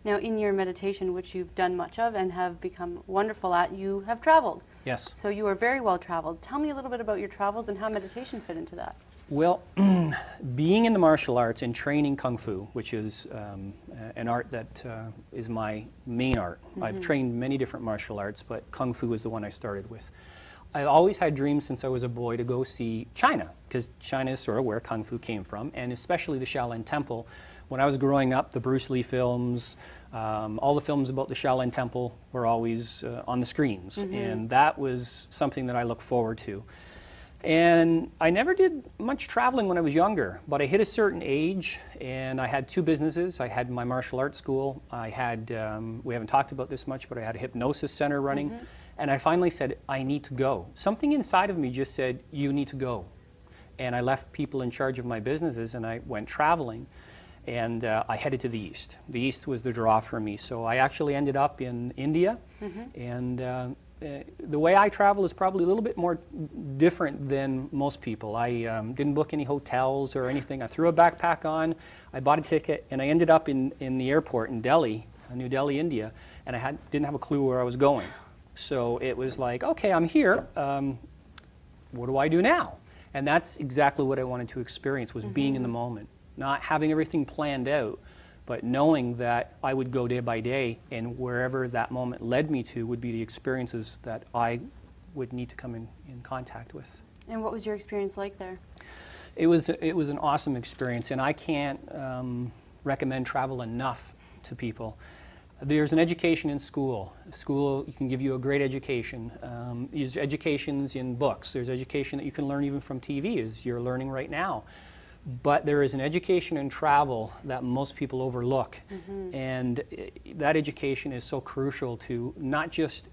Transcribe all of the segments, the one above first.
Now, in your meditation, which you've done much of and have become wonderful at, you have traveled. Yes. So you are very well traveled. Tell me a little bit about your travels and how meditation fit into that. Well, being in the martial arts and training Kung Fu, which is an art that is my main art. I've trained many different martial arts, but Kung Fu is the one I started with. I always had dreams since I was a boy to go see China, because China is sort of where Kung Fu came from, and especially the Shaolin Temple. When I was growing up, the Bruce Lee films, all the films about the Shaolin Temple were always on the screens, and that was something that I look forward to. And I never did much traveling when I was younger, but I hit a certain age, and I had two businesses. I had my martial arts school. I had, we haven't talked about this much, but I had a hypnosis center running. And I finally said, I need to go. Something inside of me just said, you need to go. And I left people in charge of my businesses, and I went traveling. And I headed to the East. The East was the draw for me. So I actually ended up in India, and the way I travel is probably a little bit more different than most people. I didn't book any hotels or anything. I threw a backpack on, I bought a ticket, and I ended up in the airport in Delhi, New Delhi, India, and I didn't have a clue where I was going. So it was like, okay, I'm here. What do I do now? And that's exactly what I wanted to experience, was being in the moment, not having everything planned out, but knowing that I would go day by day, and wherever that moment led me to would be the experiences that I would need to come in contact with. And what was your experience like there? It was an awesome experience, and I can't recommend travel enough to people. There's an education in school. School can give you a great education. There's educations in books. There's education that you can learn even from TV, as you're learning right now. But there is an education in travel that most people overlook, and that education is so crucial to not just,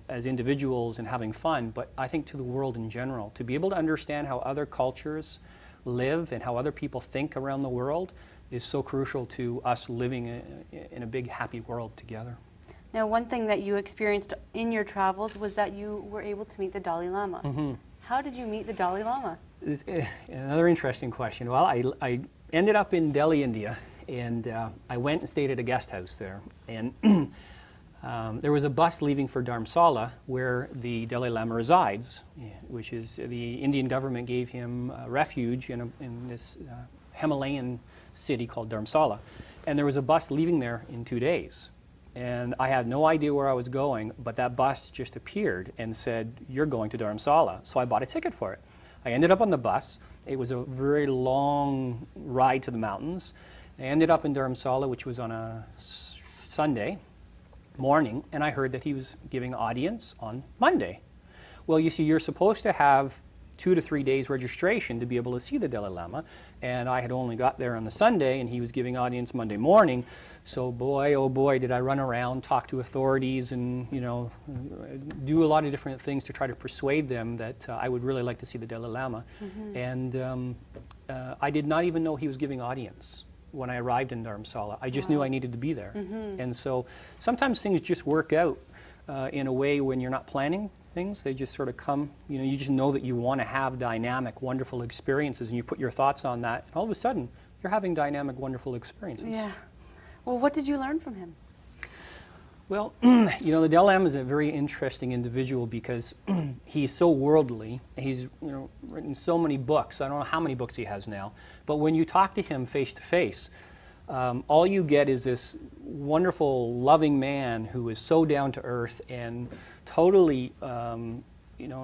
as individuals and having fun, but I think to the world in general. To be able to understand how other cultures live and how other people think around the world is so crucial to us living in a big, happy world together. Now, one thing that you experienced in your travels was that you were able to meet the Dalai Lama. How did you meet the Dalai Lama? This is another interesting question. Well, I ended up in Delhi, India, and I went and stayed at a guest house there. And there was a bus leaving for Dharamsala, where the Dalai Lama resides, which is the Indian government gave him refuge in this Himalayan city called Dharamsala. And there was a bus leaving there in 2 days. And I had no idea where I was going, but that bus just appeared and said, you're going to Dharamsala. So I bought a ticket for it. I ended up on the bus. It was a very long ride to the mountains. I ended up in Dharamsala, which was on a Sunday morning, and I heard that he was giving audience on Monday. Well, you see, you're supposed to have 2 to 3 days registration to be able to see the Dalai Lama, and I had only got there on the Sunday, and he was giving audience Monday morning. So boy, oh boy, did I run around, talk to authorities, and do a lot of different things to try to persuade them that I would really like to see the Dalai Lama. And I did not even know he was giving audience when I arrived in Dharamsala. I just knew I needed to be there. And so sometimes things just work out in a way when you're not planning things. They just sort of come, you just know that you want to have dynamic, wonderful experiences, and you put your thoughts on that, and all of a sudden you're having dynamic, wonderful experiences. Yeah. Well, what did you learn from him? Well, the Dalai Lama is a very interesting individual because he's so worldly. He's written so many books. I don't know how many books he has now. But when you talk to him face to face, all you get is this wonderful, loving man who is so down to earth and totally,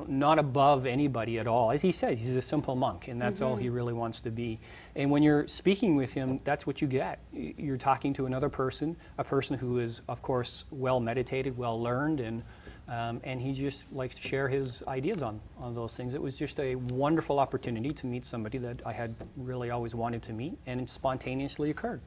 not above anybody at all. As he said, he's a simple monk, and that's all he really wants to be. And when you're speaking with him, that's what you get. You're talking to another person, a person who is, of course, well meditated, well learned, and he just likes to share his ideas on those things. It was just a wonderful opportunity to meet somebody that I had really always wanted to meet, and it spontaneously occurred.